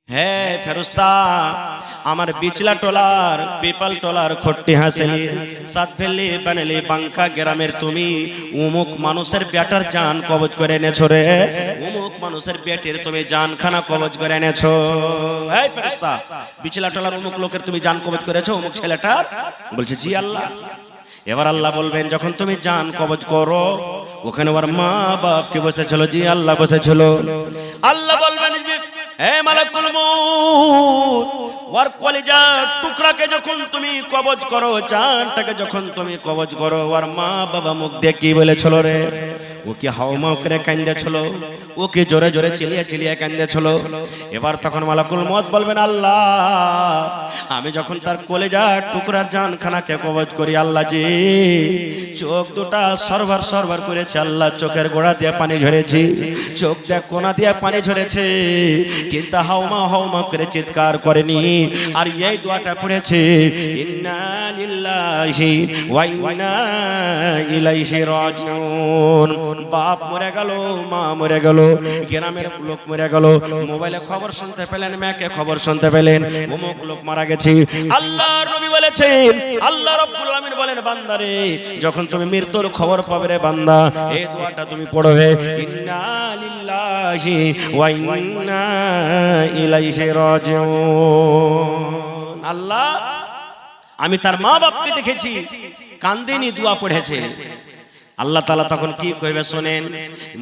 হ্যাঁ ফেরেশতা আমার বিচলা টলার পিপাল টলার খট্টি হাসেলি সাত ফেললি বানালি বাঙ্কা গ্রামের তুমি উমুক মানুষের বেটার জান কবজ করে এনেছো রে, উমুক মানুষের বেটির তুমি জানখানা কবজ করে এনেছো। এই ফেরেশতা বিচলা টলার উমুক লোকের তুমি জান কবজ করেছো উমুক ছেলেটার? বলছে জি আল্লাহ। এবার আল্লাহ বলবেন যখন তুমি জান কবজ করো ওখানে ওর মা বাপ কি বসেছিল? জি আল্লাহ বসেছিল। আল্লাহ বলবেন হে মালাকুল মউত ওর কলিজার টুকরাকে যখন তুমি কবজ করো, জানটাকে যখন তুমি কবজ করো, ওর মা বাবা মুখ দিয়ে কি বলেছিল রে? ও কি হাওমাও করে কান্দেছিল? ও কি জোরে জোরে চিলিয়ে চিলিয়ে কান্দেছিল? এবার তখন মালাকুল মউত বলবেন আল্লাহ আমি যখন তার কলিজার টুকরার জানখানাকে কবজ করি আল্লাহ জি চোখ দুটা সরবার সরবার করেছে আল্লাহ, চোখের গোড়া দিয়ে পানি ঝরেছে, চোখ দিয়ে কোনা দিয়ে পানি ঝরেছে, কিন্তু হাওমা হাওমা করে চিৎকার করেনি। আর এই দোয়াটা পড়েছে ইন্না লিল্লাহি ওয়া ইন্না ইলাইহি রাজিউন। বাপ মরে গেল, মা মরে গেল, গ্রামের লোক মরে গেল, মোবাইলে খবর শুনতে পেলেন, মেয়েকে খবর শুনতে পেলেন অমুক লোক মারা গেছে। আল্লাহর নবী বলেছেন, আল্লাহ রাব্বুল আলামিন বলেন বান্দারে যখন তুমি মৃত্যুর খবর পাবে রে বান্দা এই দোয়াটা তুমি পড়বে ইন্না লিল্লাহি ওয়া ইন্না ইলাইহি রাজিউন। আল্লাহ আমি তার মা বাপকে দেখেছি কান্দেনি দোয়া পড়েছে। আল্লাহ তাআলা তখন কি কইবে শুনেন,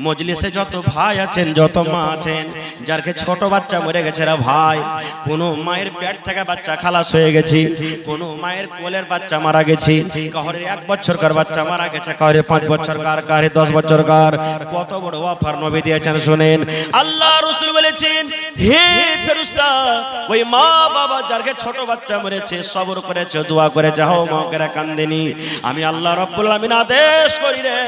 মজলিসে যত ভাই আছেন যত মা আছেন যারকে ছোট বাচ্চা মরে গেছে রে ভাই, কোন মায়ের পেট থেকে বাচ্চা খালাস হয়ে গেছে, কোন মায়ের কোলের বাচ্চা মারা গেছে, কাহরে 1 বছরকার বাচ্চা মারা গেছে, কাহরে 5 বছরকার, কাহরে 10 বছরকার, কত বড় অফার নবী দিয়েছেন শুনেন। আল্লাহ রাসূল বলেছেন হে ফেরেশতা ওই মা বাবা যারকে ছোট বাচ্চা মরেছে সবর করেছে দোয়া করে যাও মা করে কান্দেনি, আমি আল্লাহ রাব্বুল আলামিন আদেশ করি রে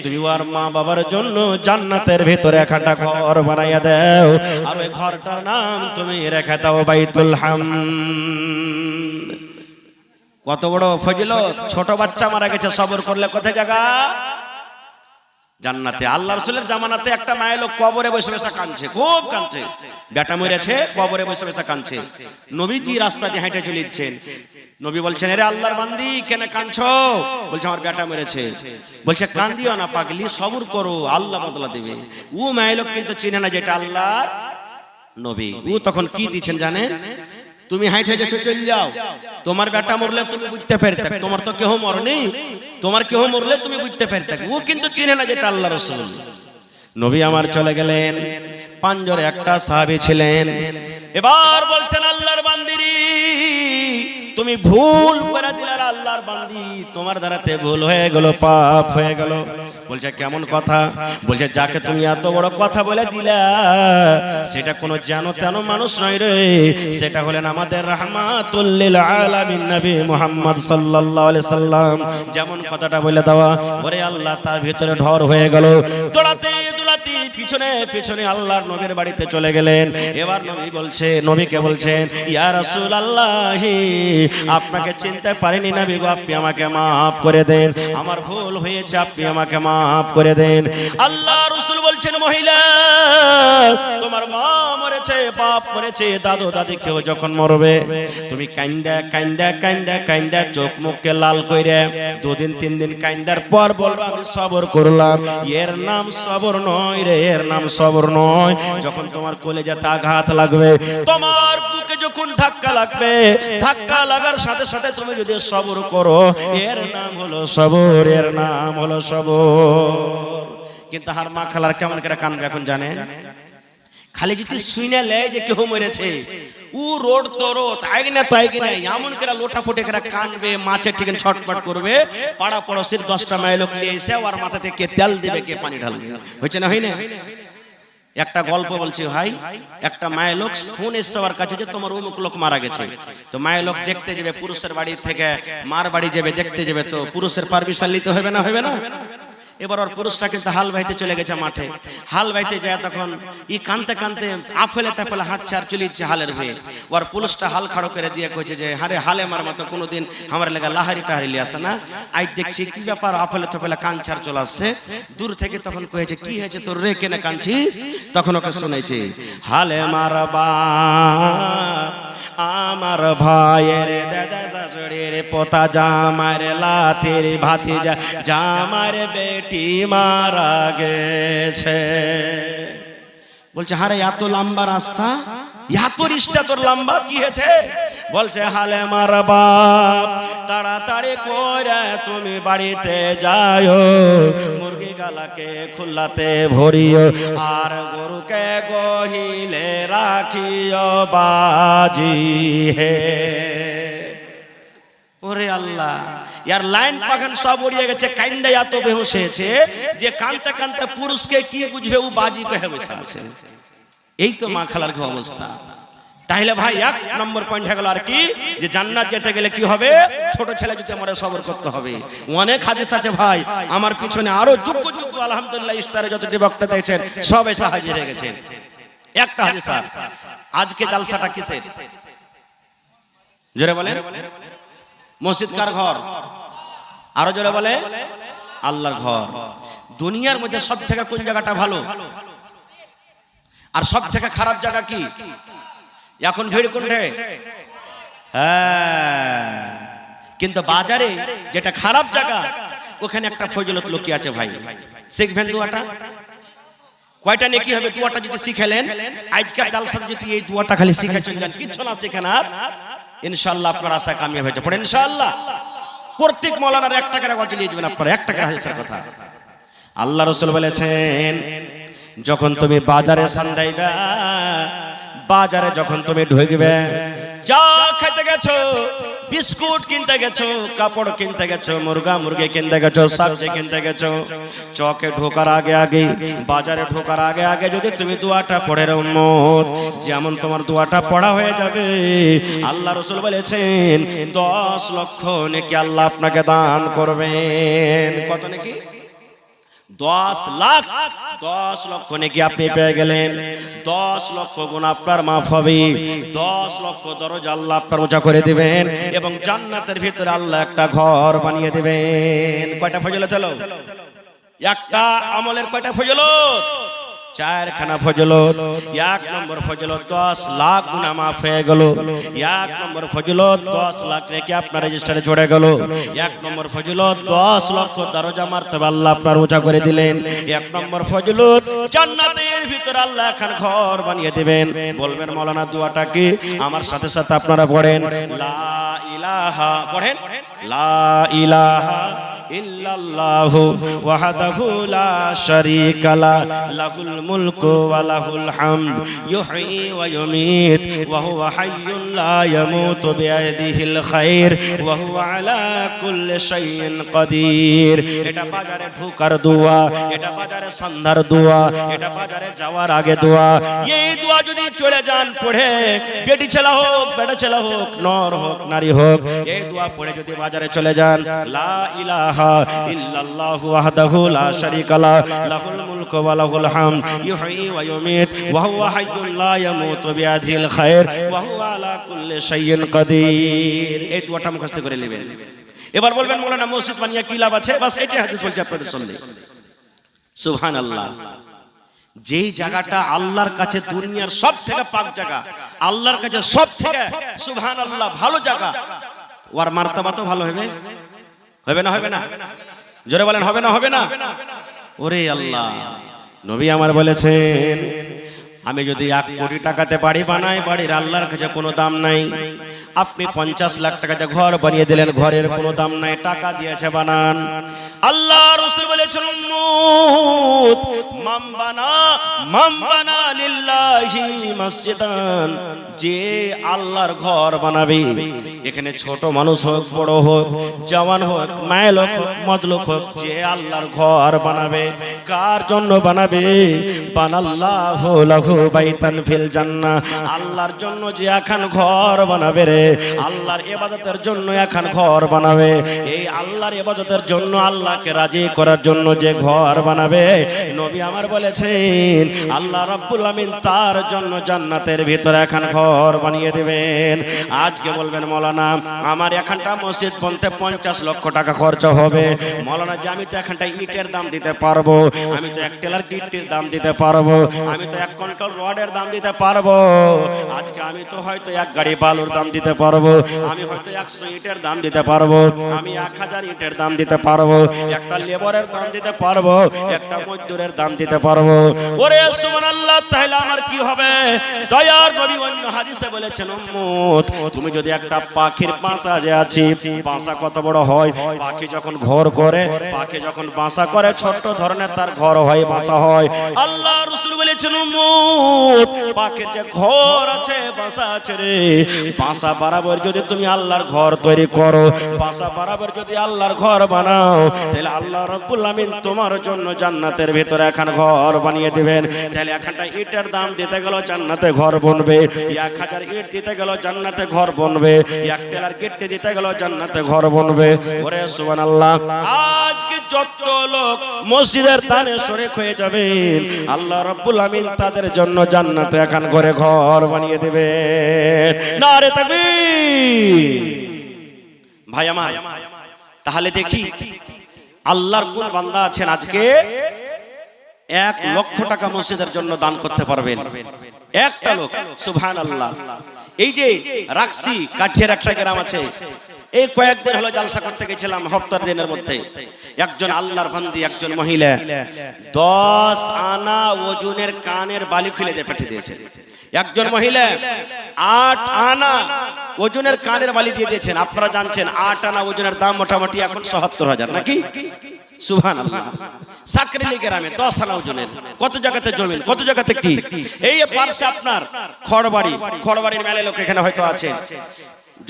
তুমি ওর মা বাবার জন্য জান্নাতের ভিতরে একটা ঘর বানাইয়া দাও, আর ওই ঘরটার নাম তুমি রেখে দাও বাইতুল হামদ। কত বড় ফজিলত! ছোট বাচ্চা মারা গেছে সবর করলে কোথায় জায়গা? জান্নাতে। আল্লাহ রাসূলের জামানাতে একটা মায়ের লোক কবরে বসে বসে কাঁদছে, খুব কাঁদছে, বেটা মরেছে কবরে বসে বসে কাঁদছে। নবীজি রাস্তা দিয়ে হেঁটে চলেছেন, নবী বলছেন আরে আল্লাহর বান্দি কেন কাঁদছো? বলছে আমার বেটা মরেছে। বলছে কান্দিও না পাগলি, সবর করো আল্লাহ বদলা দেবে। ও মায়ের লোক কিন্তু চিনে না যেটা আল্লাহর নবী। ও তখন কি দিচ্ছেন জানেন? তুমি হাইটে যাচ্ছ চলে যাও, তোমার বেটা মরলে তুমি বুঝতে পারতে, তোমার তো কেউ মরেনি, তোমার কেউ মরলে তুমি বুঝতে পারতে। ও কিন্তু চিনে না যেটা আল্লাহ রাসূল। নবী আমার চলে গেলেন, পাঁচজনে একটা সাহাবী ছিলেন। এবার বলছেন আল্লাহর বান্দিরি তুমি ভুল করে দিলে, আল্লাহর বান্দি তোমার দ্বারাতে ভুল হয়ে গেল, পাপ হয়ে গেল। বলছে কেমন কথা? বলছে যাকে তুমি এত বড় কথা বলে দিলা সেটা কোনো যেন তেন মানুষ নয় রে, সেটা হলেন আমাদের রাহমাতুল লিল আলামিন নবী মুহাম্মদ সাল্লাল্লাহু আলাইহি সাল্লাম। যেমন কথাটা বলে দেওয়া, ওরে আল্লাহ তার ভিতরে ঢর হয়ে গেল, দৌড়াতে দৌড়াতে পিছনে পিছনে আল্লাহর নবীর বাড়িতে চলে গেলেন। এবার নবী বলছে, নবীকে বলছেন ইয়া রাসূলুল্লাহ আপনাকে চিনতে পারিনি নবী গো, আপনি আমাকে মাফ করে দেন, আমার ভুল হয়েছে, আপনি আমাকে মাফ করে দেন। আল্লাহ রাসূল বলছেন মহিলা তোমার মা মরেছে, বাপ মরেছে, দাদু দাদি কেউ যখন মরবে তুমি কান্দা কান্দা কান্দা কান্দা চোখ মুখকে লাল কইরে 2 দিন 3 দিন কান্দার পর বলবা আমি সবর করলাম। এর নাম সবর নয় রে, এর নাম সবর নয়। যখন তোমার কলিজাতে আঘাত লাগবে, তোমার বুকে যখন ধাক্কা লাগবে, ধাক্কা লাগার সাথে সাথে তুমি যদি সবর করো এর নাম হলো সবর, এর নাম হলো সবর। কিন্তু হার মা খালার কেমন করে কানবে এখন জানেন? খালি যদি শুনে লে যে কেউ মরেছে ও রোড তো রোড তাই না তাই কি নাই এমন করে লোটা ফুটে করে কানবে, মাছের ঠিক ছটপট করবে, পাড়া পড়োশির 10টা মাইল লোক নিয়ে এসে ওর মাথাতে কে তেল দিবে কে পানি ঢালবে। হয়েছে না হয় না? একটা গল্প বলছি ভাই, একটা মায়ের লোক ফোন এসছে ওর কাছে যে তোমার অমুক লোক মারা গেছে। তো মায়ের লোক দেখতে যাবে, পুরুষের বাড়ি থেকে মার বাড়ি যাবে দেখতে যাবে, তো পুরুষের পারমিশন নিতে হবে না, হবে না? এবার ওর পুরুষটা কিন্তু হাল বাইতে চলে গেছে মাঠে। হাল বাইতে যায় তখন ই কানতে কানতে আফেলে তাফেলে হাঁটছে আর চলে যাচ্ছে হালের ভয়ে। ওর পুরুষটা হাল খাড়ো করে দিয়ে কইছে যে হারে হালে মার মতো কোনোদিন আমার লেগা লাহারি টাহারি লিয়ে আসে না, আজ দেখছি কি ব্যাপার আফেলে তাফেলে কানছার চলে আসছে। দূর থেকে তখন কয়েছে কি হয়েছে তোর রে, কেনে কানছিস? তখন ওকে শুনেছে হালে মারবা আমার ভাইয়ের দাদা শাশুড়ির পোতা জামার লাতির ভাতিজা জামার বেটি মারা গেছে। বলছে হারে এত লম্বা রাস্তা, এত রিস্তা তোর লম্বা, কি হয়েছে? বলছে হালে মার বাপ তাড়াতাড়ি করে তুমি বাড়িতে যাও, মুরগি গালাকে খুল্লাতে ভরিও আর গরুকে গহিলে রাখিও বাজি হে। ওরে আল্লাহ, ইয়ার লাইন পাখান সব উড়িয়ে গেছে, কাইন্দা এত বেহুশ হয়েছে যে কানতে কানতে পুরুষকে কি বুঝবে, ও বাজি কহে বসে আছে। এই তো মা খালার কি অবস্থা। তাহলে ভাই এক নম্বর পয়েন্ট হয়ে গেল আর কি, যে জান্নাত যেতে গেলে কি হবে, ছোট ছেলে যদি আমরা সবর করতে হবে। অনেক হাদিস আছে ভাই, আমার পিছনে আরো যোগ্য যোগ্য আলহামদুলিল্লাহ ইফতারে যতটি বক্তা দেখছেন সব এসে হাজির হয়ে গেছেন। একটা হাদিস স্যার, আজকে জালসাটা কিসের? জোরে বলেন। মসজিদ কার ঘর? আরো জোরে বলে আল্লাহর ঘর। দুনিয়ার মধ্যে সব থেকে কোন জায়গাটা ভালো আর সব থেকে খারাপ জায়গা কি? এখন ভিড় কোনটে? হ্যাঁ, কিন্তু বাজারে যেটা খারাপ জায়গা ওখানে একটা ফজিলত লুকিয়ে আছে ভাই। শিখবেন দোয়াটা, কয়টা নেকি হবে দোয়াটা যদি শিখেলেন। আজকের জালসাতে যদি এই দোয়াটা খালি শিখে চলে যান, কিচ্ছু না শিখেন আর ইনশাআল্লাহ আপনার আশা কামিয়াব হয়ে যাবে ইনশাআল্লাহ। প্রত্যেক মাওলানার 1 টাকার গজল নিয়ে যাবেন আপনারা, 1 টাকার হাদিসের কথা। আল্লাহ রাসূল বলেছেন যখন তুমি বাজারে সান্দাইবা, বাজারে যখন তুমি ঢুকবে, চা খেতে গেছো, বিস্কুট কিনতে গেছো, কাপড় কিনতে গেছো, মুরগা মুরগি কিনতে গেছো, সবজি কিনতে গেছো, চকে ঢোকার আগে আগে, বাজারে ঢোকার আগে আগে যদি তুমি দোয়াটা পড়ে রাও উম্মত, যেমন তোমার দোয়াটা পড়া হয়ে যাবে, আল্লাহ রাসূল বলেছেন 10 লক্ষ নেকি আল্লাহ আপনাকে দান করবেন। কত নেকি? 10 লাখ। 10 লক্ষ নেকি আপনি পেয়ে গেলেন। 10 লক্ষ গুণ আপনার মাফ হবে। 10 লক্ষ দরজা আল্লাহ আপনার উঁচা করে দিবেন এবং জান্নাতের ভিতরে আল্লাহ একটা ঘর বানিয়ে দিবেন। কয়টা ফজিলত হলো? একটা আমলের কয়টা ফজিলত? 4খানা ফজিলত। 1 নম্বর ফজিলত 10 লাখ গুনাহ মাফ হয়ে গেল। 1 নম্বর ফজিলত 10 লাখ নেকি আপনার রেজিস্টারে জুড়ে গেল। 1 নম্বর ফজিলত 10 লক্ষ দরজা মারতবা আল্লাহ আপনার উঁচা করে দিলেন। 1 নম্বর ফজিলত জান্নাতের ভিতর আল্লাহ এখন ঘর বানিয়ে দিবেন। বলবেন মাওলানা দোয়াটা কি? আমার সাথে সাথে আপনারা পড়েন লা ইলাহা, পড়েন লা ইলাহা ইল্লাল্লাহু ওয়াহদাহু লা শারীকা লা লাহুল মুলকু ওয়া লাহুল হামদ ইউহয়ী ওয়া ইউমীত ওয়া হুয়া হাইয়্যুন লা ইয়ামুতু বিয়াদিহিল খায়র ওয়া হুয়া আলা কুল্লি শাইইন কাদির। এটা বাজারে ঢোকার দোয়া, এটা বাজারে সন্ধ্যার দোয়া, এটা বাজারে যাওয়ার আগে দোয়া। এই দোয়া যদি চলে যান পড়ে, বেটি ছেলে হোক বেটা ছেলে হোক, নর হোক নারী হোক, এই দোয়া পড়ে যদি বাজারে চলে যান, লা ইলাহা ইল্লাল্লাহু ওয়াহদাহু লা শারীকা লা লাহুল মুলকু ওয়া লাহুল হামদ ইউহয়ী ওয়া ইউমীত ওয়া হুয়া হাইয়্যুন লা ইয়ামুতু বিয়াদিহিল খায়র ওয়া হুয়া আলা কুল্লি শাইইন কাদির। এই দোয়াটা মুখস্থ করে নেবেন। এবার বলবেন মাওলানা মসজিদ বানিয়ে কি লাভ আছে? বাস এটাই হাদিস বলছে আপনাদের সামনে। সুবহানাল্লাহ। যেই জায়গাটা আল্লাহর কাছে দুনিয়ার সব থেকে পাক জায়গা, আল্লাহর কাছে সব থেকে সুবহানাল্লাহ ভালো জায়গা, ওর মার্তবা তো ভালো হবে, হবে না? হবে না? জোরে বলেন হবে না? হবে না? ওরে আল্লাহ, নবী আমার বলেছেন আমি যদি 1 কোটি টাকাতে বাড়ি বানাই, বাড়ির আল্লাহর কাছে কোনো দাম নাই। আপনি 50 লাখ টাকাতে ঘর বানিয়ে দিলেন, ঘরের কোনো দাম নাই, টাকা দিয়েছে বানান। আল্লাহ রাসূল বলেছেন উম্মত মান বানা লিল্লাহি মসজিদান, যে আল্লাহর ঘর বানাবে, এখানে ছোট মানুষ হোক বড় হোক, জওয়ান হোক মাইলুক হোক মজলুক হোক, যে আল্লাহর ঘর বানাবে, কার জন্য বানাবে? বানাল্লাহু লাহু লাহু বাইতান ফিল জান্নাহ, আল্লাহর জন্য যে এখন ঘর বানাবে রে, আল্লাহর ইবাদতের জন্য এখন ঘর বানাবে, এই আল্লাহর ইবাদতের জন্য আল্লাহকে রাজি করার জন্য যে ঘর বানাবে, নবী আমার বলেছেন আল্লাহ রাব্বুল আমিন তার জন্য জান্নাতের ভিতরে এখন ঘর বানিয়ে দিবেন। আজকে বলবেন মৌলানা আমার এখানটা মসজিদ বনতে 50 লক্ষ টাকা খরচ হবে, মৌলানা যে আমি তো এখানটা ইটের দাম দিতে পারবো, আমি তো এক টেলার গিট্টির দাম দিতে পারবো, আমি তো 1 কুইন্টাল রডের দাম দিতে পারবো, আজকে আমি তো হয়তো 1 গাড়ি বালুর দাম দিতে পারবো, আমি হয়তো 100 ইটের দাম দিতে পারবো, আমি 1000 ইটের দাম দিতে পারবো, একটা লেবারের দাম দিতে পারবো, একটা মজদুরের দাম দিতে পারবো। ওরে সুবহানাল্লাহ, তাহলে আমার কি হবে? দয়ার নবী অন্য হাদিসে বলেছেন উম্মত তুমি যদি একটা পাখির বাসা যে আছে, বাসা কত বড় হয়, পাখি যখন ঘর করে, পাখি যখন বাসা করে ছোট ধরনের তার ঘর হয়, বাসা হয়। আল্লাহ রাসূল বলেছেন উম্মত পাখির যে ঘর আছে, বাসা আছে রে, বাসা বরাবর যদি তুমি আল্লাহর ঘর তৈরি করো, বাসা বরাবর যদি আল্লাহর ঘর বানাও, তাহলে আল্লাহ রাব্বুল আমিন তোমার জন্য জান্নাতের ভিতরে এখন ঘর বানিয়ে দিবেন। তাহলে এখানটা ইটের দাম দিতে গেল জান্নাতে ঘর বনবে, 1000 ইট দিতে গেল জান্নাতে ঘর বনবে, 1 টেলার গিট্টি দিতে গেল জান্নাতে ঘর বনবে। ওরে সুবহানাল্লাহ, আজকে যত লোক মসজিদের দানে শরীক হয়ে যাবেন, আল্লাহ রাব্বুল আমিন তাদের জন্য জান্নাতে এখন ঘরে ঘর বানিয়ে দেবে। নারে তাকবীর। ভাই আমার, তাহলে দেখি আল্লাহর কোন বান্দা আছেন আজকে 1 লক্ষ টাকা মসজিদের জন্য দান করতে পারবেন? একটা লোক। সুবহানাল্লাহ। এই যে রাখছি কাঠিয়ার একটা গ্রাম আছে, এই কয়েকদিন হলো জালসা করতে গেছিলাম, হপ্তার দিনের মধ্যে একজন আল্লাহর বান্দি, একজন মহিলা 10 আনা ওজনের কানের বালি খুলে দিয়ে পাঠিয়ে দিয়েছেন। একজন মহিলা 8 আনা ওজনের কানের বালি দিয়ে দিয়েছেন। আপনারা জানছেন 8 আনা ওজনের দাম মোটামুটি এখন ৭০,০০০ নাকি? সুবহানাল্লাহ। সাকরেলি গ্রামে 10 আনা ওজনের, কত জায়গাতে জমিন, কত জায়গাতে কি, এই পার্শ্বে আপনার খড়বাড়ির মেলে লোক এখানে হয়তো আছেন।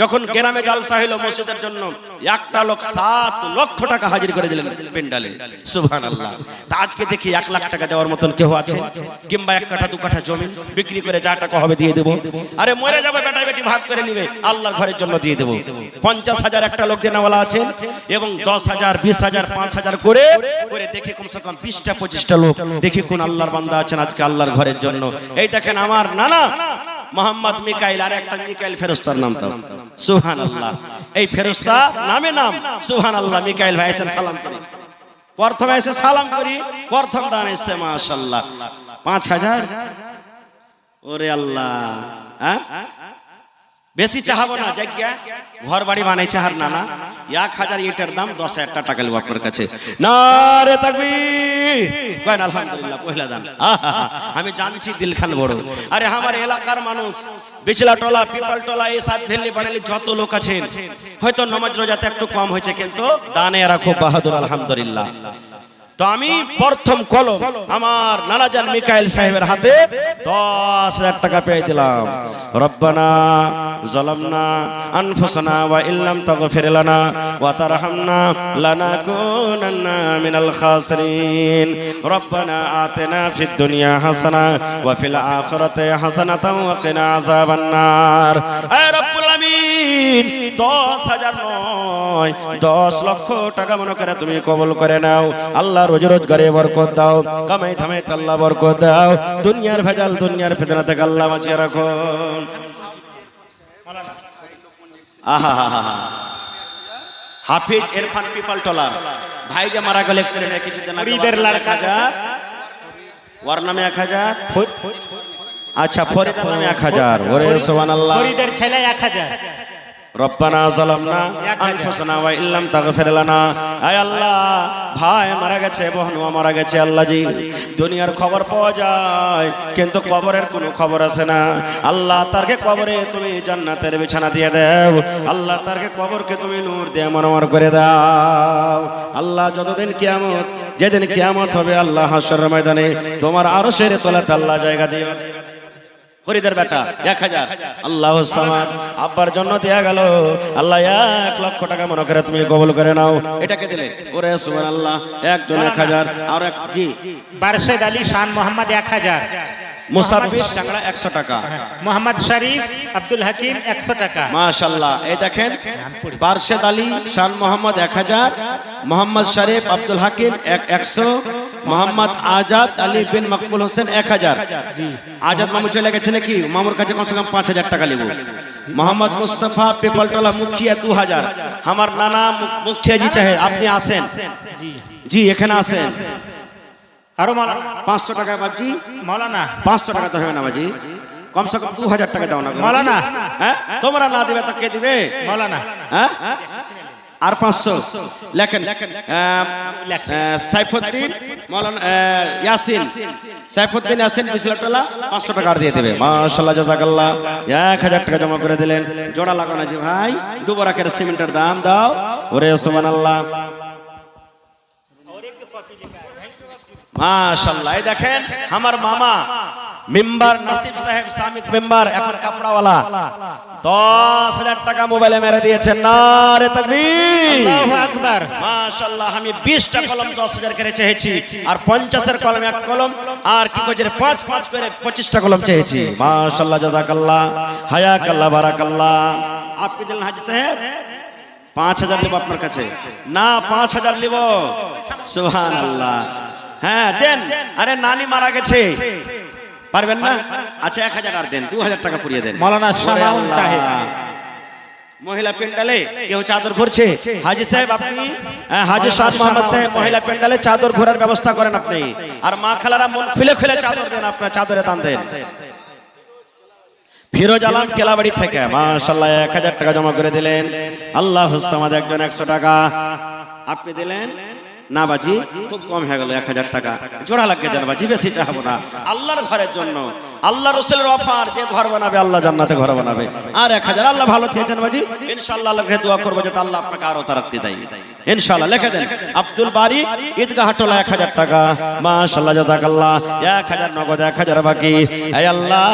যখন গ্রামে জালসা হইল মসজিদের জন্য, একটা লোক 7 লক্ষ টাকা হাজির করে দিলেন পেন্ডালে। সুবহানাল্লাহ। তা আজকে দেখি 1 লাখ টাকা দেওয়ার মতন কেউ আছে? কিংবা 1 কাঠা 2 কাঠা জমিন বিক্রি করে যা টাকা হবে দিয়ে দেবো। আরে মরে যাবে, বেটা বেটি ভাগ করে নিবে, আল্লাহর ঘরের জন্য দিয়ে দেবো। 50,000 একটা লোক দেনাওয়ালা আছেন, এবং 10,000 20,000 5,000 করে দেখি কমসে কম 20টা 25টা লোক দেখি কোন আল্লাহর বান্দা আছেন আজকে আল্লাহর ঘরের জন্য। এই দেখেন আমার নানা মোহাম্মদ মিকাইল, আর একটা মিকাইল ফেরেশতার নাম তো। সুবহানাল্লাহ। এই ফেরেশতা নামে নাম। সুবহানাল্লাহ। মিকাইল ভাই এসে সালাম করি, প্রথমে এসে সালাম করি, প্রথম দান এসে মাশাআল্লাহ 5,000। ওরে আল্লাহ, হ্যাঁ বেশি চাহাবো না, জায়গা ঘর বাড়ি বানাইছে আর নানা 1000 ইটের দাম 10,000 টাকা নেব আপনার কাছে। নারে তাকবীর। কয়েন আলহামদুলিল্লাহ, পয়লা দান। আমি জানছি দিলখান বড়। আরে আমার এলাকার মানুষ বিচলা টলা, পিপল টলা, এই সাত ভেল্লি বানালি যত লোক আছেন, হয়তো নামাজ রোজাতে একটু কম হয়েছে, কিন্তু দানে এরা খুব বাহাদুর আলহামদুলিল্লাহ। তো আমি প্রথম কলম আমার নানাজান মিকাইল সাহেবের হাতে 10,000 টাকা পেয়ে দিলাম। রব্বানা যালামনা আনফুসানা ওয়া ইল্লাম তাগফির লানা ওয়া তারহামনা লানাকুনান্না মিনাল খাসিরিন। রব্বানা আতিনা ফিদ দুনিয়া হাসানা ওয়া ফিল আখিরাতি হাসানাতাও ওয়া কিনা আযাবান নার। হে রব্বুল আমিন, 10,000 নয় 10 লক্ষ টাকা মনে করে তুমি কবুল করে নাও। আল্লাহ রোজ রোজগারে বরকত দাও, কামাই থামাই আল্লাহ বরকত দাও, দুনিয়ার ভেজাল দুনিয়ার ফিতনা থেকে আল্লাহ বাঁচিয়ে রাখো। হাফিজ ইরফান পিপল টলার ভাই যে মারা গেল অ্যাক্সিডেন্টে কিছুদিন আগে, ফরিদের লড়কা যা ওর নামে 1000, আচ্ছা ফরিদের নামে 1000। ওরে সুবহানাল্লাহ। ফরিদের ছেলে 1000। রব্বানা যালামনা আনফুসানা ওয়া ইল্লাম তাগফির লানা। আয় আল্লাহ, ভাই মারা গেছে, বোনও মারা গেছে, আল্লাহ জি দুনিয়ার খবর পাওয়া যায় কিন্তু কবরের কোনো খবর আছে না। আল্লাহ তারকে কবরে তুমি জান্নাতের বিছানা দিয়ে দাও, আল্লাহ তারকে কবরকে তুমি নূর দিয়ে মনোমর করে দাও। আল্লাহ যতদিন কিয়ামত, যেদিন কিয়ামত হবে আল্লাহ হাশরের ময়দানে তোমার আরশের তলাতে আল্লাহ জায়গা দিও। ফরিদের বেটা 1000, আল্লাহু সামাদ, আব্বার জন্য দেয়া গেল। আল্লাহ 1 লক্ষ টাকা মনে করে তুমি কবুল করে নাও। এটাকে দিলে ওরে সুবহানাল্লাহ, একজন 1000, আর এক জি বারশেদ আলী শান মোহাম্মদ 1000, মুসাব্বির চাংড়া 100 টাকা। মোহাম্মদ শরীফ আব্দুল হাকিম 100 টাকা। মাশাআল্লাহ। এই দেখেন বারশেদ আলী শান মোহাম্মদ 1000, মোহাম্মদ শরীফ আব্দুল হাকিম 100, মোহাম্মদ আজাদ আলী বিন মকবুল হোসেন 1000। আজাদ মামু চলে গেছে নাকি? মামুর কাছে কমসে কম 5000 টাকা নেব। মোহাম্মদ মুস্তাফা পেপালটলা মুখিয়া 2000। আমার নানা মুখিয়া জি চাহে আপনি আসেন। জি এখানে আসেন। আরো মাওলানা 500 টাকা বাজি। মাওলানা 500 টাকা তো হবে না বাজি, কমসে কম 2000 টাকা দাও না মাওলানা। হ্যাঁ তোমরা না দিবে তো কে দিবে? মাওলানা হ্যাঁ আর 500 লেখেন। সাইফুদ্দিন মাওলানা ইয়াসিন, সাইফুদ্দিন ইয়াসিন বিছলাটলা 500 টাকা দিয়ে দেবে। মাশাআল্লাহ জাযাকাল্লাহ। 1000 টাকা জমা করে দিলেন। জোড়া লাগো না জি ভাই, দুবার করে সিমেন্টের দাম দাও। ওরে সুবহানাল্লাহ মাশাআল্লাহ। এই দেখেন আমার মামা মেম্বার নাসিব সাহেব সামিক মেম্বার, এখন কাপড়াওয়ালা 10,000 টাকা মোবাইলে মেরে দিয়েছেন। নারে তাকবীর, আল্লাহু আকবার। মাশাআল্লাহ। আমি 20টা কলম 10,000 করে চেয়েছি, আর 50-এর কলম 1 কলম, আর কি কইছে 5 করে 25টা কলম চেয়েছি। মাশাআল্লাহ জাযাকাল্লাহ, হায়াকাল্লাহ, বারাকাল্লাহ। আপনি দিলেন হাজী সাহেব 5000 নেব আপনার কাছে না, 5000 নেব। সুবহানাল্লাহ। হ্যাঁ দেন। আরে নানি মারা গেছে, পারবেন না? আচ্ছা 1000 আর দেন, 2000 টাকা পুরিয়ে দেন। মাওলানা শামাউল সাহেব মহিলা পেন্ডালে কেউ চাদর ভরছে। হাজী সাহেব আপনি, হাজী শাহ মোহাম্মদ সাহেব মহিলা পেন্ডালে চাদর ভরার ব্যবস্থা করেন আপনি, আর মা খালারা মন খুলে খুলে চাদর দেন, আপনার চাদরে দান দেন। ফিরোজ আলম কেলাবাড়ি থেকে মাশাআল্লাহ 1000 টাকা জমা করে দিলেন। আল্লাহুস সামাদ একজন 100 টাকা আপনি দিলেন। না বাজি খুব কম হয়ে গেল, 1000 টাকা জোড়া লাগিয়ে দেন বাজি, বেশি চাইবো না। আল্লাহর ঘরের জন্য, আল্লাহ রাসূলের অফার, যে ঘর বানাবে আল্লাহ জান্নাতে ঘর বানাবে। আর 1000 আল্লাহ ভালো থেকেছেন বাজি, ইনশাআল্লাহ আল্লাহকে দোয়া করব যাতে আল্লাহ আপনাকে আরো তারাক্কি দেয় ইনশাআল্লাহ। লিখে দেন আব্দুল বারি ঈদগাহ হাটলা 1000 টাকা। মাশাআল্লাহ জাযাকাল্লাহ। 1000 নগদ, 1000 বাকি। হে আল্লাহ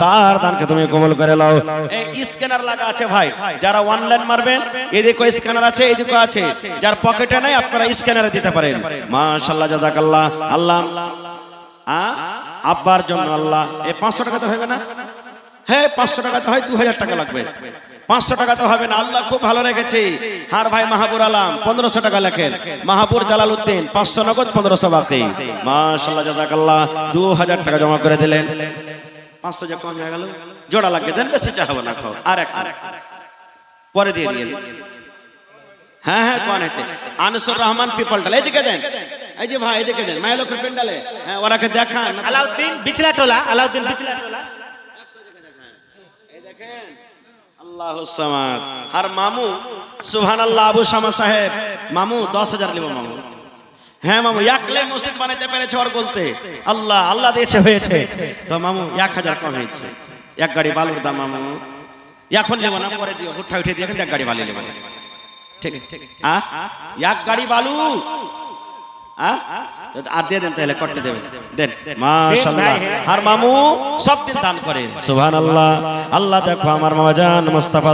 তার দানকে তুমি কবুল করে নাও। এই স্ক্যানার লাগা আছে ভাই, যারা অনলাইন মারবেন এদিকে স্ক্যানার আছে, এদিকে আছে। যার পকেটে নাই আপনারা স্ক্যানারে দিতে পারেন। মাশাআল্লাহ জাযাকাল্লাহ। আল্লাহ আব্বার জন্য আল্লাহ এই 500 টাকা তো হবে না? হ্যাঁ 500 টাকা তো হয়, 2000 টাকা লাগবে। 500 টাকা তো হবে না। আল্লাহ খুব ভালো রেখেছে। হার ভাই মাহাবুর আলম 1500 টাকা লেখেন। মাহাবুর জালালউদ্দিন 500 নগদ, 1500 বাকি। মাশাআল্লাহ জাযাকাল্লাহ। 2000 টাকা জমা করে দিলেন। 500 যে কম হয়ে গেল, জোড়া লাগিয়ে দেন, বেশি চাইবো না। খাও আর এক পরে দিয়ে দিন। হ্যাঁ হ্যাঁ কোন আছে? আনসুর রহমান পিপলটাল, এদিকে দেন। এই যে ভাই এদিকে দেন, মায়ের লোকের পেন্ডালে। হ্যাঁ ওরাকে দেখান। আলাউদ্দিন বিছলাটোলা, আলাউদ্দিন বিছলাটোলা এই দেখেন আল্লাহুস সামাদ। আর মামু সুবহানাল্লাহ আবু শামা সাহেব, মামু 10000 নিব মামু। হ্যাঁ মামু একলে মসজিদ বানাইতে পেরেছে ওর বলতে, আল্লাহ আল্লাহ দিয়েছে হয়েছে। তো মামু 1000 কম হয়েছে। এক গাড়ি বালুর দাম মামু এখন নেব না, পরে দিও, হুট্টা উঠে দিয়ে এক গাড়ি বালি নেব। ঠিক এক গাড়ি বালু আর দিয়ে দেন, তাহলে করতে দেবেন দেন। মাশাআল্লাহ। আর মামু সব দিন দান করে। সুবহানাল্লাহ। আল্লাহ দেখো আমার মামা জান মুস্তাফা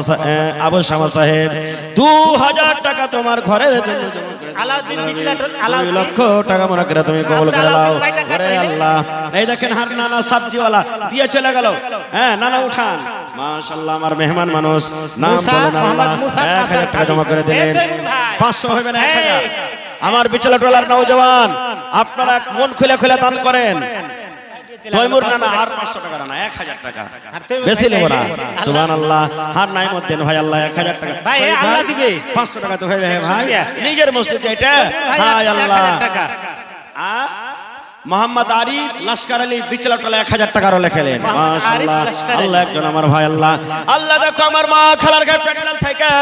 আবু শামা সাহেব 2000 টাকা তোমার ঘরের জন্য জমা করে। আলাউদ্দিন বিছলাটোলা, 2 লক্ষ টাকা মনে করে তুমি কবুল করে নাও। ওরে আল্লাহ। এই দেখেন হার নানা সবজিওয়ালা দিয়ে চলে গেল। হ্যাঁ নানা উঠান। মাশাআল্লাহ আমার মেহমান মানুষ, নাম বলেন আল্লাহ। 1000 টাকা জমা করে দিলেন। 500 হবে না 1000। আমার বিচলাটোলার নওজওয়ান আপনারা মন খুলে খুলে দান করেন। তৈমুর নানা আর 500 টাকা না, 1000 টাকা বেশি নেব না। সুবহানাল্লাহ। আর নাইমউদ্দিন ভাই আল্লাহ 1000 টাকা ভাই আল্লাহ দিবে। 500 টাকা তো হবে ভাই, নিজের মসজিদ এটা। হায় আল্লাহ। মোহাম্মদ আরিফ লস্কর আলী বিচলাটোলা 1000 টাকারও লেখেলেন। মাশাআল্লাহ। আল্লাহ একজন আমার ভাই আল্লাহ। আল্লাহ দেখো আমার মা খালার গায়ে পেট্রোল থেকে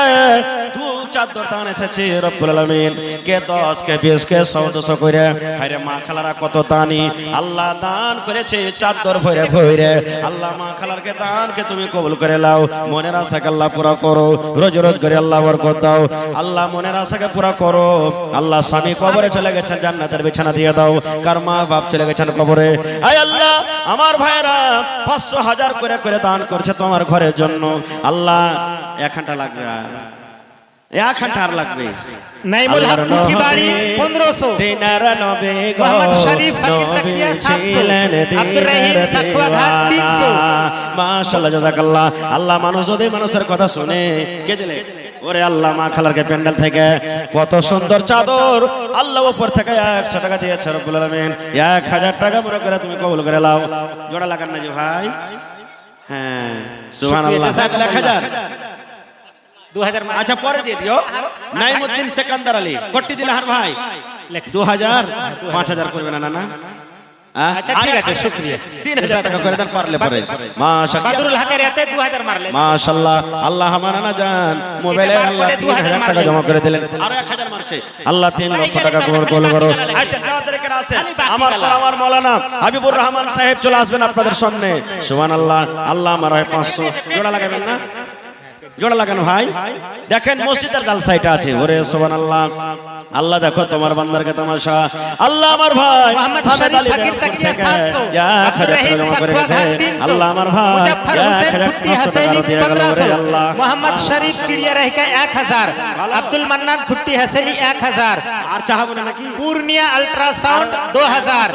2 চাদর দান এসেছে রব্বুল আলামিন। কে 10 কে 20 কে 100 করে। হায়রে মা খালারা কত দানি আল্লাহ দান করেছে চাদর ভরে ভরে। আল্লাহ মা খালারকে দানকে তুমি কবুল করে নাও। মনের আশাকে আল্লাহ পুরা করো, রোজ রোজ করে আল্লাহ বরকত দাও। আল্লাহ মনের আশাকে পুরা করো। আল্লাহ স্বামী কবরে চলে গেছেন, জান্নাতের বিছানা দিয়ে দাও। কার মা বাপ চলে গেছেন কবরে, আয় আল্লাহ আমার ভাইরা 500 1000 করে করে দান করছে তোমার ঘরের জন্য। আল্লাহ 1 ঘন্টা লাগবে, আর 1 আর লাগবে নাইমুল হক আল্লাহর কুকি বাড়ি নবী 1500 দিনার নবী গো মোহাম্মদ শরীফ ফকির তাকিয়া 700 আব্দুর রহিম সাকুয়া ঘাট 300 মাশাআল্লাহ জাযাকাল্লাহ। আল্লাহ মানুষ যদি মানুষের কথা শুনে কে দিলে ওরে আল্লাহ মা খালারকে প্যান্ডেল থেকে কত সুন্দর চাদর আল্লাহ উপর থেকে 100 টাকা দিয়েছে রব্বুল আলামিন। 1000 টাকা মনে করে তুমি কবুল করে নাও। জোড়া লাগান না যে ভাই, হ্যাঁ সুবহানাল্লাহ। 1000 2000 আচ্ছা পরে দিয়ে দিও। নাইমুদ্দিন সেকান্দার আলী কটি দিলে হার ভাই 2000 5000 করবে না না আচ্ছা ঠিক আছে শুকরিয়া 3000 টাকা করে দেন পারলে পরে মাশাআল্লাহ। বাদরুল হকের এতে 2000 মারলেন মাশাআল্লাহ আল্লাহ আমানা না জান মোবাইলে আল্লাহ 3000 টাকা জমা করে দিলেন আর 1000 মারছে আল্লাহ 3 লক্ষ টাকা কবুল করো। আচ্ছা তাড়াতাড়ি করে আসেন আমার পর আমার মাওলানা হাবিবুর রহমান সাহেব চলে আসবেন আপনাদের সামনে। সুবহানাল্লাহ। আল্লাহ আমার 500 জোড়া লাগাবেন না, জোড়া লাগান ভাই। দেখেন মসজিদের জালসা এটা আছে। ওরে সুবহানাল্লাহ। আল্লাহ দেখো তোমার বান্দারকে তামাশা। আল্লাহ আমার ভাই মোহাম্মদ সামেদ শরীফ আলী ফকির তাকিয়া 700 1000 টাকা জমা করে গেছে। আল্লাহ আমার ভাই মুজাফফর হোসেন কুট্টি হাসেলি 1500 আল্লাহ মোহাম্মদ শরীফ চিড়িয়া রাহিকা 1000 আব্দুল মান্নান কুট্টি হাসেলি 1000 আর চাহাবো না নাকি পূর্ণিয়া আল্ট্রাসাউন্ড 2000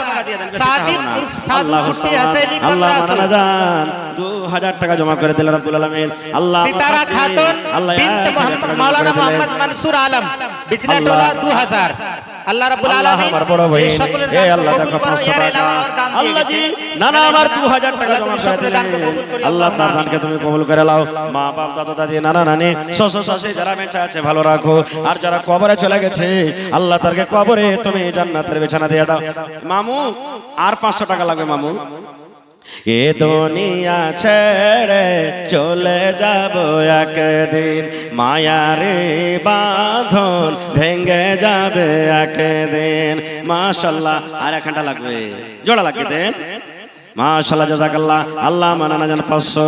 সাদিক উর্ফ সাদু কুট্টি হাসেলি আল্লাহ 1500 মানা জান 2000 টাকা জমা করে দিলেন রব্বুল আলামিন। আল্লাহ সিতারা খাতুন বিনত মোহাম্মদ মাওলানা মোহাম্মদ মনসুর আলম বিজলা টোলা 2000 আল্লাহ রাব্বুল আল্লাহ আলামিন আমার বড় ভাই এই সকলের এ দান আল্লাহ কবুল দেখো করো। 500 এর টাকা এলাওয়া আর দান দিয়ে আল্লাহ জি গেছে। নানা আমার 2000 টাকা জমা করে সকলের দানকে দিলেন। কবুল করি আল্লাহ তার আল্লাহ। দানকে তুমি কবুল করে নাও। মা বাপ দাদা দাদি নানা নানি শ্বশুর শাশুড়ি যারা বেঁচে আছে ভালো রাখো, আর যারা কবরে চলে গেছে আল্লাহ তারকে কবরে তুমি জান্নাতের বিছানা দিয়ে দাও। মামু আর 500 টাকা লাগবে মামু। এ দুনিয়া ছেড়ে চলে যাব একদিন, মায়ারে বাঁধন ভেঙে যাবে একদিন। মাশাআল্লাহ আর 1 ঘন্টা লাগবে, জোড়া লাগবে দেন। মাশাআল্লাহ জাযাকাল্লাহ। আল্লাহ মানানা জান 500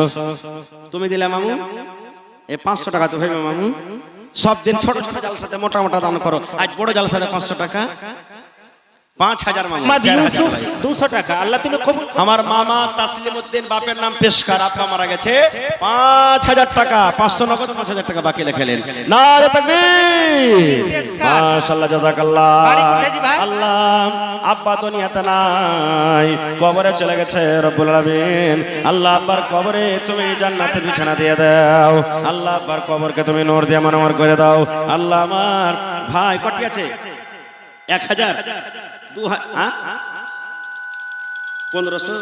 তুমি দিলে মামু। এই 500 টাকা তো হইবে মামু। সব দিন ছোট ছোট জালসাতে মোটা মোটা দান করো, আজ বড় জালসাতে 500 টাকা 5000 মামু। মোহাম্মদ ইউসুফ 200 টাকা আল্লাহ তুমি কবুল করো। আমার মামা তাসলিম উদ্দিন বাপের নাম পেশকার, আব্বা মারা গেছে 5000 টাকা 500 নগদ 5000 টাকা বাকি লিখলেন। নারে তাকবীর মাশাআল্লাহ জাযাকাল্লাহ। বাড়ি কোথায় জি ভাই? আল্লাহ আব্বা দুনিয়াতে নাই, কবরে চলে গেছে রব্বুল আলামিন। আল্লাহ আব্বার কবরে তুমি জান্নাতের বিছানা দিয়ে দাও। আল্লাহ আব্বার কবরকে তুমি নূর দিয়ে মনোমর করে দাও। আল্লাহ আমার ভাই কটি আছে 1000 1500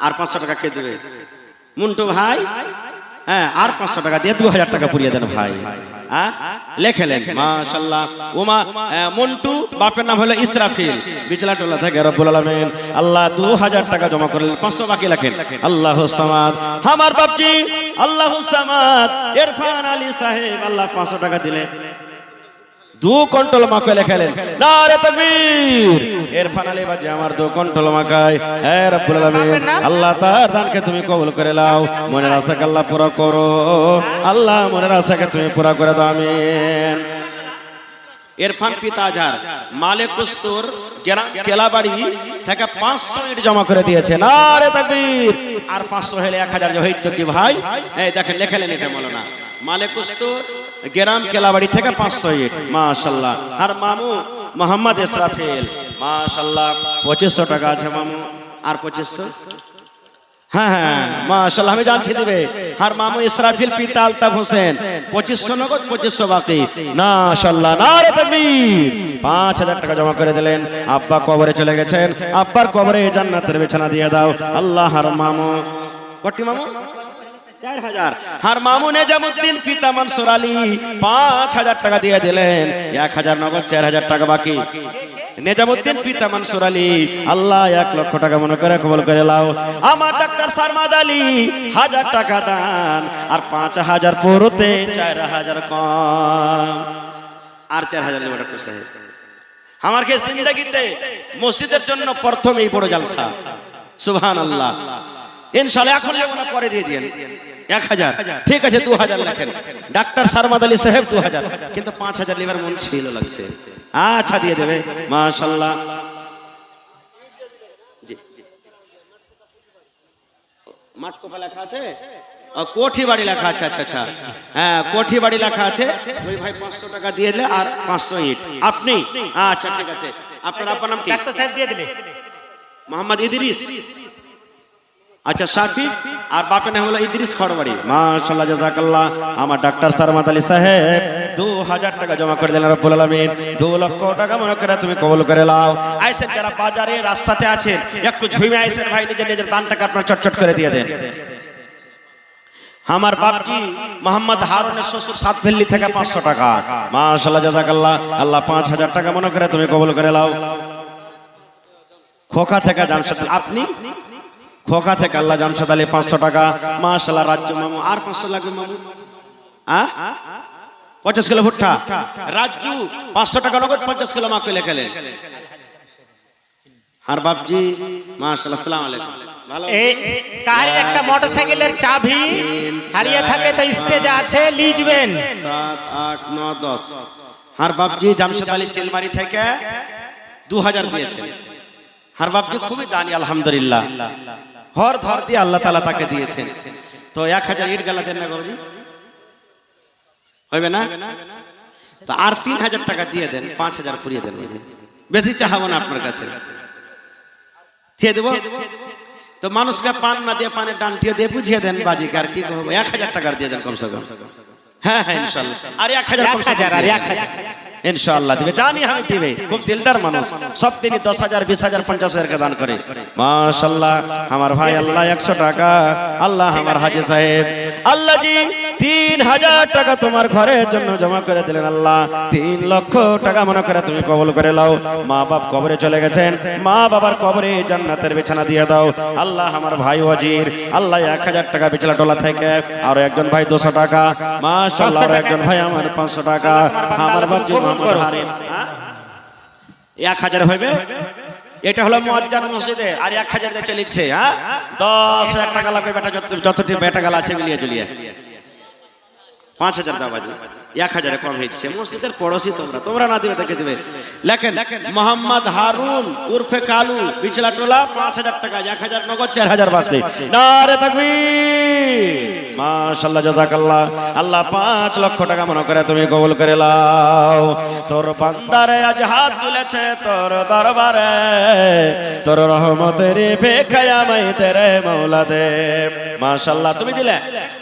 আর 500 টাকা কে দেবে? মুন্টু ভাই হ্যাঁ আর 500 টাকা দিয়ে 2000 টাকা পুরিয়ে দেন ভাই। হ্যাঁ লেখেলেন মাশাআল্লাহ। ওমা মন্টু বাপের নাম হলো ইসরাফিল বিচলা টোলা থেকে রব্বুল আলামিন। আল্লাহ 2000 টাকা জমা করলেন, 500 বাকি লেখেন। আল্লাহুস সামাদ আমার বাপজি আল্লাহুস সামাদ ইরফান আলী সাহেব আল্লাহ 500 টাকা দিলেন। 2 কুইন্টাল মাকে লেখালেন। নারে তাকবীর। ইরফান আলী বাজি আমার 2 কুইন্টাল মাকায়। হে রব্বুল আলামিন আল্লাহ তার দানকে তুমি কবুল করে নাও। মনের আশাকে আল্লাহ পুরা করো। আল্লাহ মনের আশাকে তুমি পুরা করে দাও আমিন। ইরফান পিতাজার মালিক কুস্তুর কেলাবাড়ি থেকে 500 ইট জমা করে দিয়েছে। নারে তাকবীর। আর 500 হলে 1000 যে হইতো কি ভাই? এই দেখেন লেখালেন এটা মাওলানা মালিক কুস্তুর গ্রাম কেলাবাড়ি থেকে 500 ইট মাশাআল্লাহ। আর মামু মোহাম্মদ ইসরাফিল মাশাআল্লাহ 2500 টাকা আছে মামু। আর 2500 হ্যাঁ হ্যাঁ মাশাআল্লাহ আমি জানছি দিবে। আর মামু ইসরাফিল পিতা আলতাফ হোসেন 2500 নগদ 2500 বাকি মাশাআল্লাহ। নারে তাকবীর। 5000 টাকা জমা করে দিলেন। আব্বা কবরে চলে গেছেন, আব্বার কবরে জান্নাতের বিছানা দিয়ে দাও। আল্লাহ আর মামু কটি মামু 4000। আর মামু নেজামুদ্দিন পিতা মনসুর আলী 5000 টাকা দিয়ে দিলেন। 1000 নগদ 4000 টাকা বাকি। নেজামুদ্দিন পিতা মনসুর আলী আল্লাহ 1 লক্ষ টাকা মনে করে কবুল করে লাও। আমার ডাক্তার সারমাদ আলী 1000 টাকা দান। আর 5000 পুরোতে 4000 কম। আর 4000 লিখে ডাক্তার সাহেব আমার কে জিন্দেগিতে মসজিদের জন্য প্রথমেই বড় জালসা। সুবহানাল্লাহ। ইনশাআল্লাহ এখন লেবো না পরে দিয়ে দিয়েন 1000 ঠিক আছে 2000 লেখেন। ডাক্তার সারমাদ আলী সাহেব 2000 কিন্তু 5000 লিভার মন ছিল লাগছে। আচ্ছা দিয়ে দেবে মাশাআল্লাহ। জি মাঠকোপা লেখা আছে, কোঠি বাড়ি লেখা আছে। আচ্ছা আচ্ছা, হ্যাঁ কোঠি বাড়ি লেখা আছে। ওই ভাই 500 টাকা দিয়ে দিলে আর 500 ইট। আপনি আচ্ছা ঠিক আছে, আপনার আপনার নাম কি? ডাক্তার সাহেব দিয়ে দিলে। মোহাম্মদ ইদ্রিস। আচ্ছা শাফি, আর বাপের নাম হলো ইদ্রিস খড়বাড়ি। মাশাআল্লাহ জাযাকাল্লাহ। আমার ডাক্তার সারমাত আলী সাহেব 2000 টাকা জমা করে দিলেন রব্বুল আলামিন। 2 লক্ষ টাকা মনে করে তুমি কবুল করে নাও। আইসেন যারা বাজারে রাস্তাতে আছেন একটু ঝুমে আইসেন ভাই, নিজের নিজের দান টাকা আপনার চটচট করে দিয়ে দেন। আমার বাপজি মোহাম্মদ হারুনের শ্বশুর সাতভেল্লি থেকে 500 টাকা। মাশাআল্লাহ জাযাকাল্লাহ। আল্লাহ 5000 টাকা মনে করে তুমি কবুল করে নাও। খোকা থেকে জামশেদ, আপনি খোকা থেকে আল্লাহ জামশেদ আলী 500 টাকা। মাশাআল্লাহ। রাজ্য মামু আর 500 লাগবে মামু। 50 কিলো ভুট্টা। রাজ্জু 500 টাকা নগদ 50 কিলো মাকে লেখেলেন। আর বাপজি মাশাআল্লাহ। আসসালামু আলাইকুম। ভালো এই কার একটা মোটরসাইকেলের চাবি হারিয়ে থাকে তো স্টেজে আছে, লিজবেন। 7 8 9 10। আর বাপজি জামশেদ আলী চিলমারি থেকে 2000 দিয়েছেন। আর বাপজি খুবই দানি আলহামদুলিল্লাহ। হর ধর দিয়ে আল্লাহ তাআলা তাকে দিয়েছেন। তো 1000 ইট গালা দেন না বাবুজি, হবে না? তো আর 3000 টাকা দিয়ে দেন, 5000 পুরিয়ে দেন। বুঝি বেশি চাহাবো না আপনার কাছে, দিয়ে দেবো। তো মানুষকে পান না দিয়ে পানের ডান্টিও দিয়ে বুঝিয়ে দেন বাজিকে। আর কি করবো, 1000 টাকা দিয়ে দেন কমসে কম। হ্যাঁ হ্যাঁ ইনশাআল্লাহ। আর 1000 কমসে কম আর 1000 ইনশাআল্লাহ দিবে, জানি আমি দিবে। খুব দিলদার মানুষ, সব দিনই 10,000 20,000 50,000 কে দান করে। মাশাআল্লাহ। আমার ভাই আল্লাহ 100 টাকা। আল্লাহ আমার হাজী সাহেব আল্লাহ জি 3000 টাকা তোমার ঘরের জন্য জমা করে দিলেন। আল্লাহ 3 লক্ষ টাকা মনে করে তুমি কবুল করে নাও। মা বাপ কবরে চলে গেছেন, মা বাবার কবরে জান্নাতের বিছানা দিয়ে দাও। আল্লাহ আমার ভাই ওয়াজির আল্লাহ 1000 টাকা বিচলা টোলা থেকে, আর একজন ভাই 200 টাকা। মাশাআল্লাহ। আর একজন ভাই আমার 500 টাকা। আমার বাপ 1000 হইবে। এটা হলো মুয়াজ্জান মসজিদে, আর 1000 দিয়ে চলিচ্ছে। 10,000 টাকা লাগবে বেটা, যতটি বেটা গাল আছে মিলিয়ে জুলিয়ে। 5000 দাও বাজি, 1000 কম হচ্ছে। মসজিদের পড়োশি তোমরা না দিবে দেখে দিবে। লেখেন মোহাম্মদ হারুন উর্ফে কালু বিচলা টোলা 5000 টাকা। 1000 নগদ, 4000 বাকি। নারে তাকবীর। মাশাআল্লাহ জাযাকাল্লাহ। আল্লাহ 5 লক্ষ টাকা মনে করে তুমি কবুল করে নাও। তোর বান্দারে আজ হাত তুলেছে তোর দরবারে, তোর রহমতের ভিখায় আমায় তেরে মওলা দে। মাশাআল্লাহ তুমি দিলে।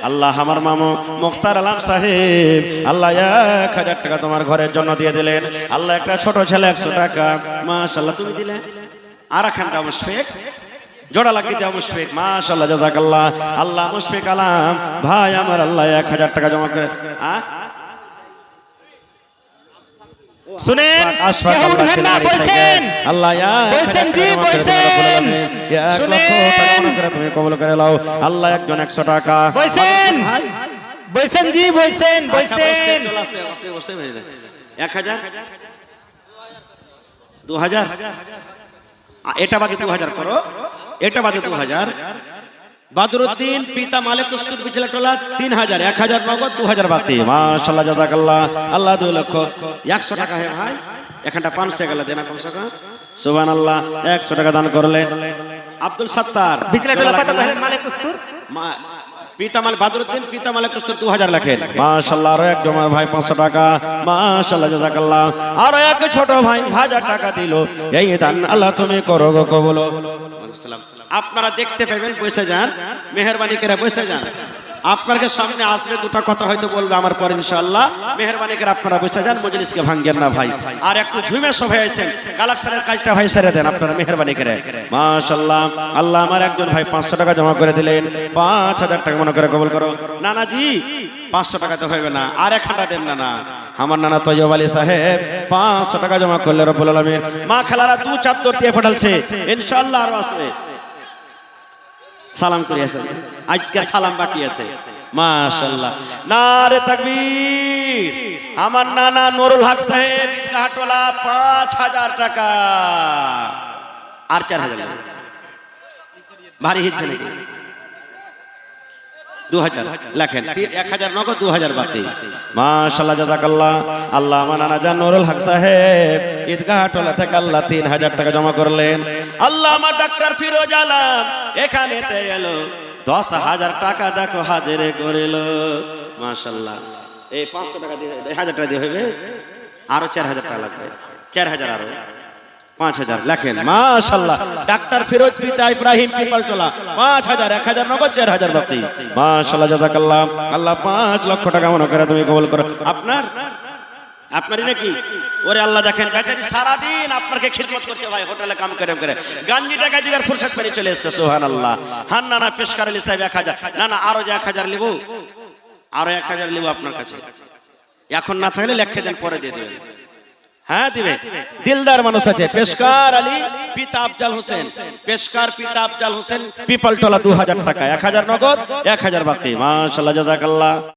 আল্লাহ আমার মামু মুখতার আলম সাহেব আল্লাহ 1000 টাকা তোমার ঘরের জন্য দিয়ে দিলেন। আল্লাহ একটা ছোট ছেলে 100 টাকা। মাশাআল্লাহ তুমি দিলে। আর খান দাও মুশফিক জোড়া লাগিয়ে দাও মুশফিক। মাশাআল্লাহ জাযাকাল্লাহ। আল্লাহ মুশফিক আলম ভাই আমার আল্লাহ 1000 টাকা জমা করে। শুনেন, কেউ উঠবেন না, বসেন। আল্লাহ বসেন জি, বসেন। 1 লক্ষ টাকা মনে করে তুমি কবুল করে নাও। আল্লাহ একজন 100 টাকা। বসেন বসেন জি, বসেন বসেন। আপনি বসে বেরিয়ে দেন। 1000 2000 এটা বাদে 2000 করো, এটা বাদে 2000। বাদরুদ্দিন পিতা মালিক কুস্তুর বিচলা টোলা 3000। 1000 নগদ, 2000 বাকি। মাশাআল্লাহ জাযাকাল্লাহ। আল্লাহ 2 লক্ষ 100 টাকা হে ভাই। এখানটা 500 গেল দেনা কমসে কম। সুবহানাল্লাহ। 100 টাকা দান করলেন আব্দুল সত্তার বিচলা টোলা কত কহেন মালিক কুস্তুর? পিতামাল বাদরুদ্দিন পিতা মালিক কুস্তুর 2000 লেখেন। মাশাআল্লাহ। আর এক জমার ভাই 500 টাকা। মাশাআল্লাহ জাযাকাল্লাহ। আর এক ছোট ভাই 1000 টাকা দিল। এই দান আল্লাহ তুমি করো গো কবুল। আপনারা দেখতে পাবেন, বসে যান, মেহেরবানি করে বসে যান। আপনাদের সামনে আসবে দুটো কথা হয়তো বলবে আমার পর ইনশাআল্লাহ। মেহেরবানি করে আপনারা বসে যান, মজলিসকে ভাঙ্গেন না ভাই। আর একটু ঝুমে সবাই আছেন, কালেকশনের কাজটা ভাই সেরে দেন আপনারা মেহেরবানি করে। মাশাআল্লাহ। আল্লাহ আমার একজন ভাই 500 টাকা জমা করে দিলেন। 5000 টাকা মনে করে কবুল করো। নানাজি 500 টাকা তো হবে না, আর 1 দেন না। আমার নানা তৈয়ব আলী সাহেব 500 টাকা জমা করলে রব্বুল আলামিন। মা খালারা 2 চাদর দিয়ে পাঠালছে, ইনশাআল্লাহ আরো আসবে। সালাম করি আসেন, আজকের সালাম বাকি আছে। মাশাআল্লাহ। নারে তাকবীর। আমার নানা নুরুল হক সাহেব ঈদগাহ টোলা 5000 টাকা। আর 4000 ভারী হচ্ছে নাকি? 2000 লেখেন। 1000 নগদ, 2000 বাকি। মাশাআল্লাহ জাযাকাল্লাহ। আল্লাহ আমার নানা জান নুরুল হক সাহেব ঈদগাহ টোলা থেকে আল্লাহ 3000 টাকা জমা করলেন। আল্লাহ আমার ডাক্তার ফিরোজ আলম এখানেতে এলো 10,000 টাকা দেখো হাজিরে করিল। মাশাআল্লাহ। এই 500 টাকা দিয়ে 1000 টাকা দিয়ে হবে, আরো 4000 টাকা লাগবে, 4000 আরো 5000 লেখেন। মাশাআল্লাহ। ডাক্তার ফিরোজ পিতা ইব্রাহিম পিপালটোলা 5000, 1000 নগদ, 4000 বাকি। মাশাআল্লাহ, জাযাকাল্লাহ। আল্লাহ 5 লক্ষ টাকা মনে করে তুমি কবুল করো। আপনারই নাকি? ওরে আল্লাহ, দেখেন বেচারি সারাদিন আপনাকে খিদমত করছে ভাই, হোটেলে কাম করে করে গাঞ্জি টাকা দিবার ফুরসত পেয়ে চলে এসেছে। সুবহানাল্লাহ। হান না পেশকার আলী সাহেব 1000, না আরো যে 1000 লিবো, আরো 1000 লিবো আপনার কাছে। এখন না থাকলে লেখে দেন, পরে দিয়ে দেবেন। হ্যাঁ দিবে। দিলদার মানুষ আছে। পেশকার আলী পিতা আফজাল হোসেন, পেশকার পিতা আফজাল হোসেন পিপালটোলা 2000 টাকা, 1000 নগদ, 1000 বাকি। মাশাআল্লাহ, জাযাকাল্লাহ।